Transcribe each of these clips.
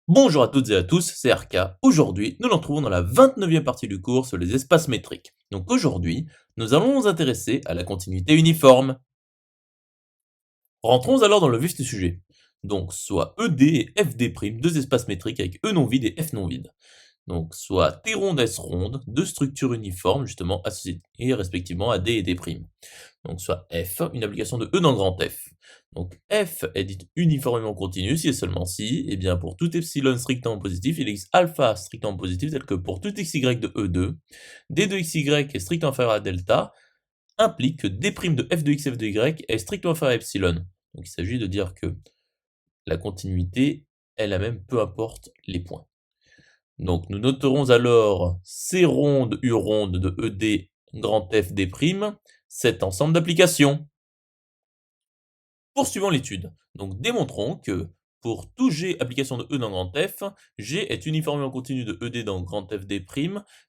Bonjour à toutes et à tous, c'est RK. Aujourd'hui, nous nous retrouvons dans la 29e partie du cours sur les espaces métriques. Donc aujourd'hui, nous allons nous intéresser à la continuité uniforme. Rentrons alors dans le vif du sujet. Donc soit ED et FD', deux espaces métriques avec E non vide et F non vide. Donc soit T ronde, S ronde, deux structures uniformes justement associées respectivement à D et D'. Donc soit F, une application de E dans grand F. Donc F est dite uniformément continue si et seulement si, et bien pour tout epsilon strictement positif, il existe alpha strictement positif tel que pour tout xy de E2, D de xy est strictement inférieur à delta, implique que D' de f de x, f de y est strictement inférieur à epsilon. Donc il s'agit de dire que la continuité est la même peu importe les points. Donc nous noterons alors C ronde U ronde de ED grand F D', cet ensemble d'applications. Poursuivons l'étude. Donc démontrons que pour tout G application de E dans grand F, G est uniformément continu de ED dans grand FD'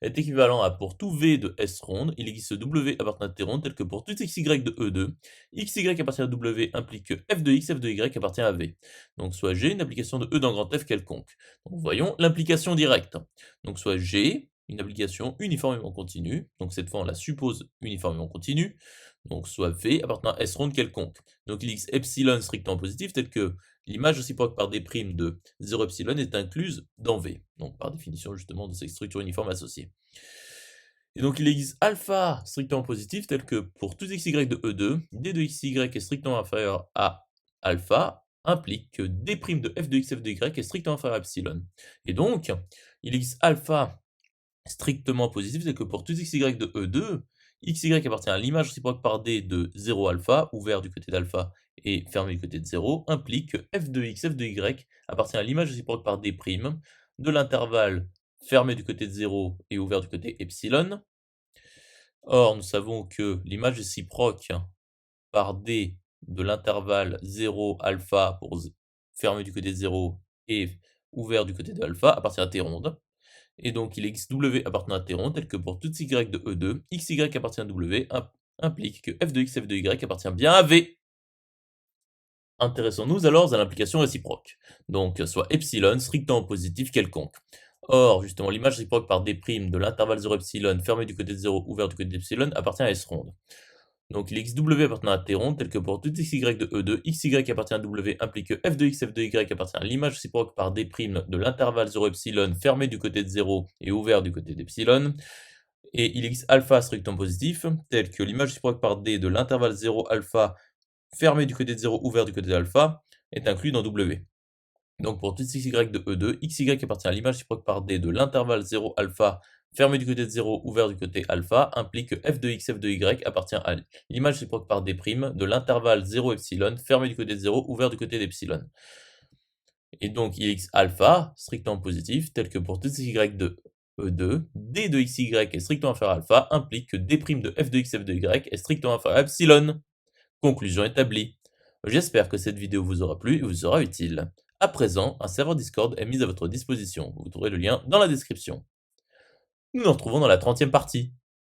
est équivalent à pour tout V de S ronde, il existe W appartenant à T ronde tel que pour tout XY de E2, XY appartient à W implique que F de X, F de Y appartient à V. Donc soit G une application de E dans grand F quelconque. Donc voyons l'implication directe. Donc soit G une application uniformément continue, donc cette fois on la suppose uniformément continue, donc soit V appartenant à S ronde quelconque. Donc il existe epsilon strictement positif tel que l'image réciproque par D' de 0 epsilon est incluse dans V, donc par définition justement de cette structure uniforme associée. Et donc il existe alpha strictement positif tel que pour tout xy de E2, D de xy est strictement inférieur à alpha, implique que D' de f de x, f de y est strictement inférieur à epsilon. Et donc, il existe alpha strictement positif tel que pour tout xy de E2, xy appartient à l'image réciproque par D de 0 alpha, ouvert du côté d'alpha et fermé du côté de 0, implique que f de x, f de y appartient à l'image réciproque par D' de l'intervalle fermé du côté de 0 et ouvert du côté epsilon. Or, nous savons que l'image réciproque par D de l'intervalle 0 alpha pour fermé du côté de 0 et ouvert du côté de alpha appartient à T ronde. Et donc il existe W appartenant à T ronde tel que pour tout y de E2, xy appartient à W implique que f de x, f de y appartient bien à V. Intéressons-nous alors à l'implication réciproque. Donc soit epsilon strictement positif quelconque. Or, justement, l'image réciproque par D' de l'intervalle 0 epsilon fermé du côté de 0, ouvert du côté d'epsilon appartient à S ronde. Donc il existe W appartenant à T ronde tel que pour tout xy de E2, xy appartient à W implique que f de x, f de y appartient à l'image réciproque par D' de l'intervalle 0 epsilon fermé du côté de 0 et ouvert du côté d'epsilon. Et il existe alpha strictement positif tel que l'image réciproque par D de l'intervalle 0 alpha fermé du côté de 0, ouvert du côté d'alpha est inclus dans W. Donc pour tout xy de E2, xy appartient à l'image réciproque par D de l'intervalle 0 alpha fermé du côté de 0, ouvert du côté alpha, implique que f de x, f de y appartient à l'image réciproque par D' de l'intervalle 0 epsilon fermé du côté de 0, ouvert du côté d'epsilon. Et donc il existe alpha strictement positif tel que pour tout xy de E2, D de xy est strictement inférieur à alpha implique que D' de f de x, f de y est strictement inférieur à epsilon. Conclusion établie. J'espère que cette vidéo vous aura plu et vous sera utile. À présent, un serveur Discord est mis à votre disposition. Vous trouverez le lien dans la description. Nous nous retrouvons dans la 30e partie.